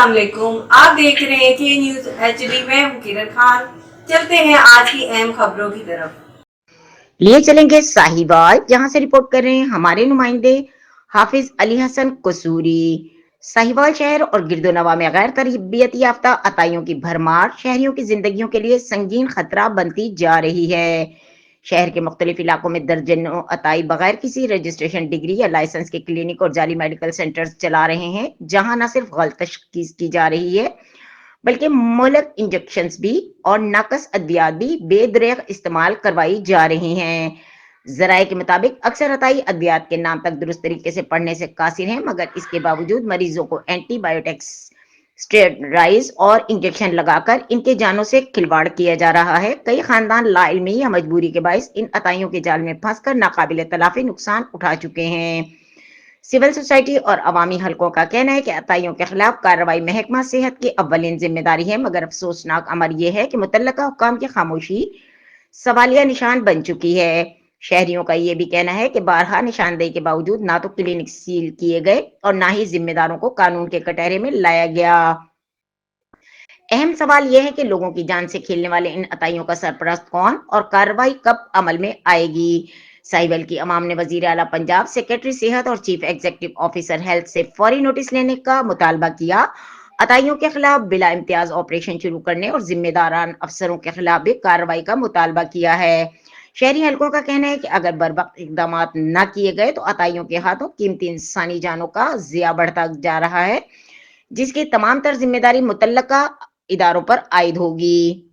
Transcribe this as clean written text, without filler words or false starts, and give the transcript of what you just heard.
अस्सलाम वालेकुम, आप देख रहे हैं के न्यूज एचडी। मैं हूं किरण खान। चलते हैं आज की अहम खबरों की तरफ। लिए चलेंगे साहिवाल, जहां से रिपोर्ट कर रहे हैं हमारे नुमाइंदे हाफिज अली हसन कसूरी। साहिवाल शहर और गिरदोनवा में गैर तरबियत याफ्ता अताइयों की भरमार शहरियों की जिंदगियों के लिए संगीन खतरा बनती जा रही है। शहर के मुख्तलिफ इलाकों में दर्जनों अताई बगैर किसी रजिस्ट्रेशन, डिग्री या लाइसेंस के क्लिनिक और जाली मेडिकल सेंटर्स चला रहे हैं, जहां न सिर्फ गलत तशखीस की जा रही है बल्कि मुहलक इंजेक्शंस भी और नाकस अद्वियात भी बेदरेग इस्तेमाल करवाई जा रही हैं। जराये के मुताबिक अक्सर अताई अद्वियात के नाम तक दुरुस्त तरीके से पढ़ने से कासिर हैं, मगर इसके बावजूद मरीजों को एंटीबायोटिक्स, स्टेरॉइड्स और इंजेक्शन लगाकर इनके जानों से खिलवाड़ किया जा रहा है। कई खानदान लाइल्मी या मजबूरी के बायस इन अताइयों के जाल में फंसकर नाकाबिले तलाफी नुकसान उठा चुके हैं। सिविल सोसाइटी और अवामी हलकों का कहना है कि अताइयों के खिलाफ कार्रवाई महकमा सेहत की अव्वलीन जिम्मेदारी है, मगर अफसोसनाक अमर यह है कि मुतल्लका हुक्काम की खामोशी सवालिया निशान बन चुकी है। शहरियों का यह भी कहना है कि बारहा निशानदेही के बावजूद ना तो क्लिनिक सील किए गए और ना ही जिम्मेदारों को कानून के कटहरे में लाया गया। अहम सवाल यह है कि लोगों की जान से खेलने वाले इन अताइयों का सरपरस्त कौन और कार्रवाई कब अमल में आएगी। साहिवाल की अवाम ने वजीर आला पंजाब, सेक्रेटरी सेहत और चीफ एग्जीक्यूटिव ऑफिसर हेल्थ से फौरी नोटिस लेने का मुतालबा किया। अताइयों के खिलाफ बिला इम्तियाज ऑपरेशन शुरू करने और जिम्मेदारान अफसरों के खिलाफ भी कार्रवाई का मुतालबा किया है। शहरी हलकों का कहना है कि अगर बरवक्त इकदाम न किए गए तो अताइयों के हाथों कीमती इंसानी जानों का जिया बढ़ता जा रहा है, जिसकी तमाम तर जिम्मेदारी मुतल्लका इदारों पर आयद होगी।